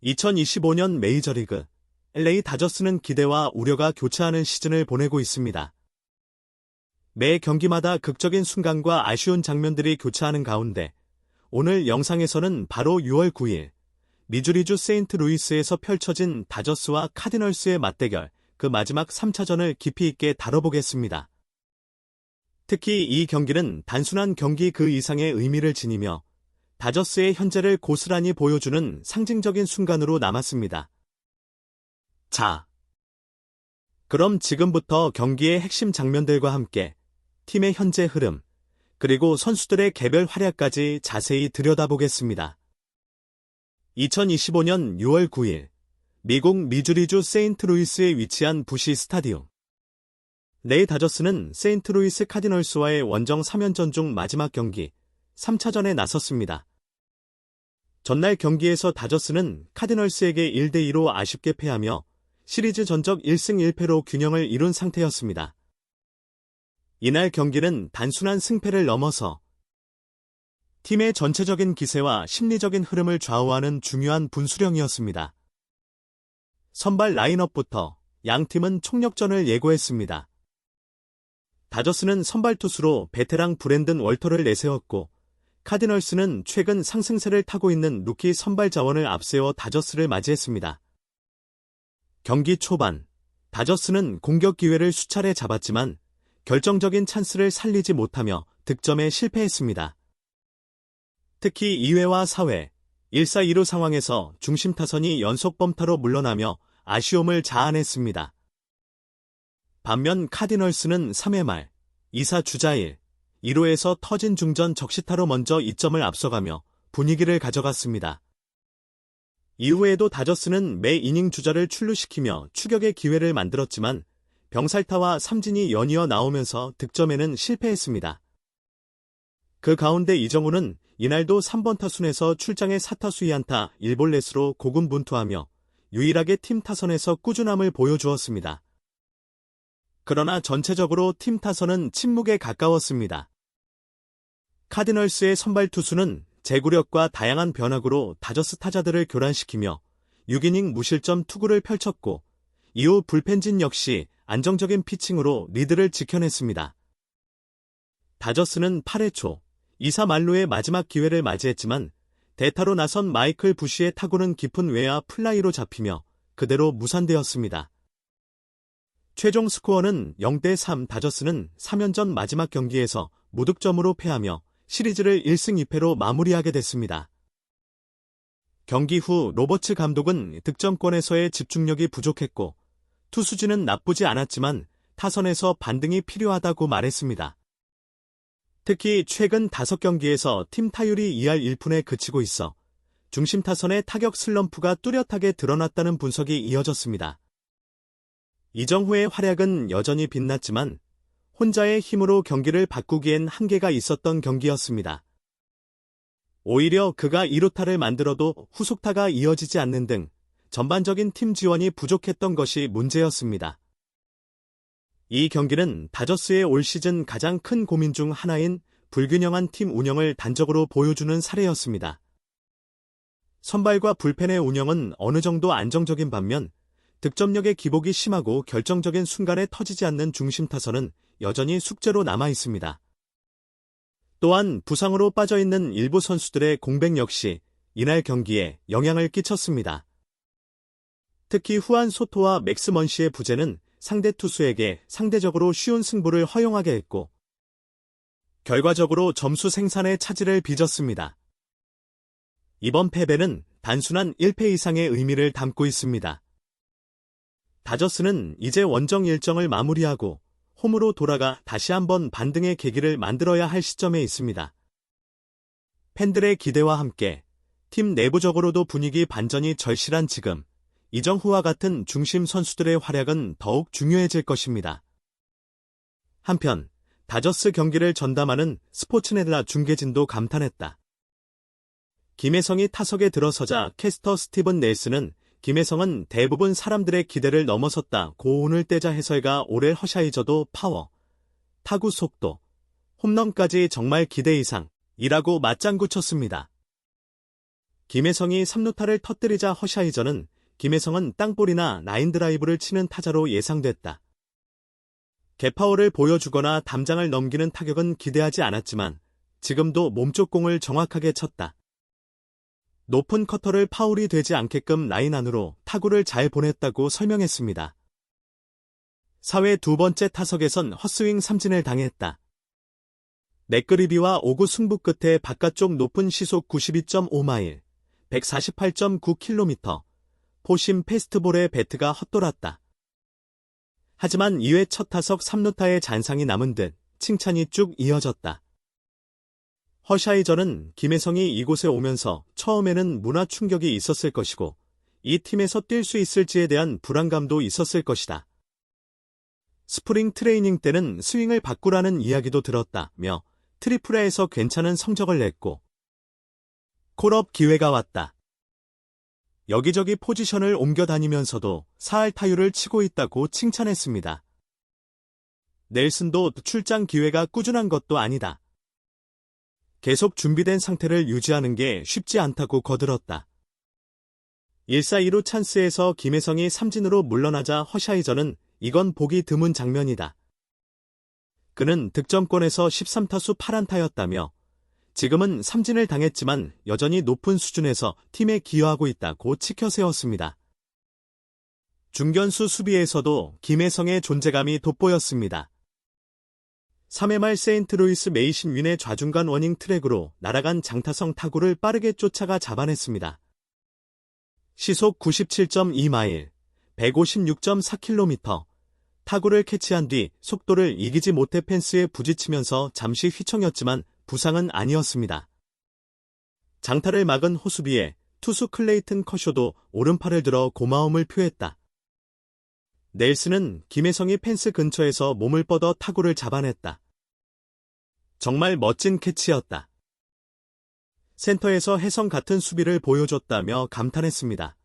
2025년 메이저리그 LA 다저스는 기대와 우려가 교차하는 시즌을 보내고 있습니다. 매 경기마다 극적인 순간과 아쉬운 장면들이 교차하는 가운데 오늘 영상에서는 바로 6월 9일 미주리주 세인트루이스에서 펼쳐진 다저스와 카디널스의 맞대결, 그 마지막 3차전을 깊이 있게 다뤄보겠습니다. 특히 이 경기는 단순한 경기 그 이상의 의미를 지니며 다저스의 현재를 고스란히 보여주는 상징적인 순간으로 남았습니다. 자, 그럼 지금부터 경기의 핵심 장면들과 함께 팀의 현재 흐름, 그리고 선수들의 개별 활약까지 자세히 들여다보겠습니다. 2025년 6월 9일, 미국 미주리주 세인트루이스에 위치한 부시 스타디움. LA 다저스는 세인트루이스 카디널스와의 원정 3연전 중 마지막 경기, 3차전에 나섰습니다. 전날 경기에서 다저스는 카디널스에게 1대2로 아쉽게 패하며 시리즈 전적 1승 1패로 균형을 이룬 상태였습니다. 이날 경기는 단순한 승패를 넘어서 팀의 전체적인 기세와 심리적인 흐름을 좌우하는 중요한 분수령이었습니다. 선발 라인업부터 양팀은 총력전을 예고했습니다. 다저스는 선발 투수로 베테랑 브랜든 월터를 내세웠고 카디널스는 최근 상승세를 타고 있는 루키 선발 자원을 앞세워 다저스를 맞이했습니다. 경기 초반, 다저스는 공격 기회를 수차례 잡았지만 결정적인 찬스를 살리지 못하며 득점에 실패했습니다. 특히 2회와 4회, 1사 2루 상황에서 중심 타선이 연속 범타로 물러나며 아쉬움을 자아냈습니다. 반면 카디널스는 3회 말, 2사 주자 1, 1루에서 터진 중전 적시타로 먼저 2점을 앞서가며 분위기를 가져갔습니다. 이후에도 다저스는 매 이닝 주자를 출루시키며 추격의 기회를 만들었지만 병살타와 삼진이 연이어 나오면서 득점에는 실패했습니다. 그 가운데 이정우는 이날도 3번 타순에서 출장의 4타수 2안타 1볼넷으로 고군분투하며 유일하게 팀 타선에서 꾸준함을 보여주었습니다. 그러나 전체적으로 팀 타선은 침묵에 가까웠습니다. 카디널스의 선발 투수는 제구력과 다양한 변화구로 다저스 타자들을 교란시키며 6이닝 무실점 투구를 펼쳤고 이후 불펜진 역시 안정적인 피칭으로 리드를 지켜냈습니다. 다저스는 8회 초 2사 만루의 마지막 기회를 맞이했지만 대타로 나선 마이클 부시의 타구는 깊은 외야 플라이로 잡히며 그대로 무산되었습니다. 최종 스코어는 0대3. 다저스는 3연전 마지막 경기에서 무득점으로 패하며 시리즈를 1승 2패로 마무리하게 됐습니다. 경기 후 로버츠 감독은 득점권에서의 집중력이 부족했고 투수진은 나쁘지 않았지만 타선에서 반등이 필요하다고 말했습니다. 특히 최근 5경기에서 팀 타율이 2할 1푼에 그치고 있어 중심 타선의 타격 슬럼프가 뚜렷하게 드러났다는 분석이 이어졌습니다. 이정후의 활약은 여전히 빛났지만 혼자의 힘으로 경기를 바꾸기엔 한계가 있었던 경기였습니다. 오히려 그가 2루타를 만들어도 후속타가 이어지지 않는 등 전반적인 팀 지원이 부족했던 것이 문제였습니다. 이 경기는 다저스의 올 시즌 가장 큰 고민 중 하나인 불균형한 팀 운영을 단적으로 보여주는 사례였습니다. 선발과 불펜의 운영은 어느 정도 안정적인 반면 득점력의 기복이 심하고 결정적인 순간에 터지지 않는 중심 타선은 여전히 숙제로 남아 있습니다. 또한 부상으로 빠져있는 일부 선수들의 공백 역시 이날 경기에 영향을 끼쳤습니다. 특히 후안 소토와 맥스 먼시의 부재는 상대 투수에게 상대적으로 쉬운 승부를 허용하게 했고 결과적으로 점수 생산에 차질을 빚었습니다. 이번 패배는 단순한 1패 이상의 의미를 담고 있습니다. 다저스는 이제 원정 일정을 마무리하고 홈으로 돌아가 다시 한번 반등의 계기를 만들어야 할 시점에 있습니다. 팬들의 기대와 함께 팀 내부적으로도 분위기 반전이 절실한 지금 이정후와 같은 중심 선수들의 활약은 더욱 중요해질 것입니다. 한편 다저스 경기를 전담하는 스포츠네라 중계진도 감탄했다. 김혜성이 타석에 들어서자 캐스터 스티븐 넬슨은 김혜성은 대부분 사람들의 기대를 넘어섰다. 고운을 떼자 해설가 오렐 허샤이저도 파워, 타구 속도, 홈런까지 정말 기대 이상이라고 맞장구 쳤습니다. 김혜성이 3루타를 터뜨리자 허샤이저는 김혜성은 땅볼이나 라인드라이브를 치는 타자로 예상됐다. 개파워를 보여주거나 담장을 넘기는 타격은 기대하지 않았지만 지금도 몸쪽 공을 정확하게 쳤다. 높은 커터를 파울이 되지 않게끔 라인 안으로 타구를 잘 보냈다고 설명했습니다. 4회 두 번째 타석에선 헛스윙 삼진을 당했다. 맥그리비와 5구 승부 끝에 바깥쪽 높은 시속 92.5마일, 148.9km, 포심 패스트볼에 배트가 헛돌았다. 하지만 2회 첫 타석 3루타의 잔상이 남은 듯 칭찬이 쭉 이어졌다. 허샤이저는 김혜성이 이곳에 오면서 처음에는 문화 충격이 있었을 것이고 이 팀에서 뛸 수 있을지에 대한 불안감도 있었을 것이다. 스프링 트레이닝 때는 스윙을 바꾸라는 이야기도 들었다며 트리플A에서 괜찮은 성적을 냈고 콜업 기회가 왔다. 여기저기 포지션을 옮겨 다니면서도 4할 타율을 치고 있다고 칭찬했습니다. 넬슨도 출장 기회가 꾸준한 것도 아니다. 계속 준비된 상태를 유지하는 게 쉽지 않다고 거들었다. 1사2루 찬스에서 김혜성이 삼진으로 물러나자 허샤이저는 이건 보기 드문 장면이다. 그는 득점권에서 13타수 8안타였다며 지금은 삼진을 당했지만 여전히 높은 수준에서 팀에 기여하고 있다고 치켜세웠습니다. 중견수 수비에서도 김혜성의 존재감이 돋보였습니다. 3회 말 세인트루이스 메이신 윈의 좌중간 워닝 트랙으로 날아간 장타성 타구를 빠르게 쫓아가 잡아냈습니다. 시속 97.2마일, 156.4km, 타구를 캐치한 뒤 속도를 이기지 못해 펜스에 부딪히면서 잠시 휘청였지만 부상은 아니었습니다. 장타를 막은 호수비에 투수 클레이튼 커쇼도 오른팔을 들어 고마움을 표했다. 넬슨은 김혜성이 펜스 근처에서 몸을 뻗어 타구를 잡아냈다. 정말 멋진 캐치였다. 센터에서 혜성 같은 수비를 보여줬다며 감탄했습니다.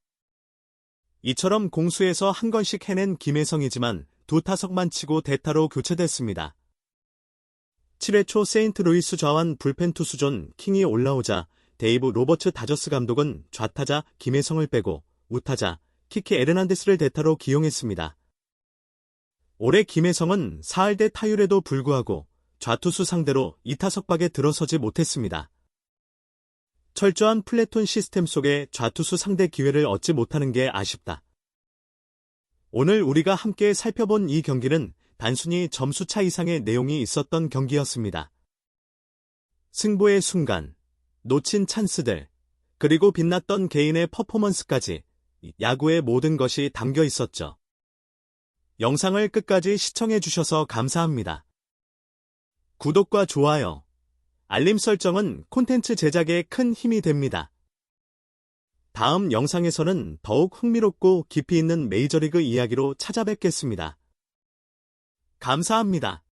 이처럼 공수에서 한 건씩 해낸 김혜성이지만 두 타석만 치고 대타로 교체됐습니다. 7회 초 세인트루이스 좌완 불펜 투수 존 킹이 올라오자 데이브 로버츠 다저스 감독은 좌타자 김혜성을 빼고 우타자 키키 에르난데스를 대타로 기용했습니다. 올해 김혜성은 4할대 타율에도 불구하고 좌투수 상대로 2타석밖에 들어서지 못했습니다. 철저한 플래톤 시스템 속에 좌투수 상대 기회를 얻지 못하는 게 아쉽다. 오늘 우리가 함께 살펴본 이 경기는 단순히 점수차 이상의 내용이 있었던 경기였습니다. 승부의 순간, 놓친 찬스들, 그리고 빛났던 개인의 퍼포먼스까지 야구의 모든 것이 담겨 있었죠. 영상을 끝까지 시청해 주셔서 감사합니다. 구독과 좋아요, 알림 설정은 콘텐츠 제작에 큰 힘이 됩니다. 다음 영상에서는 더욱 흥미롭고 깊이 있는 메이저리그 이야기로 찾아뵙겠습니다. 감사합니다.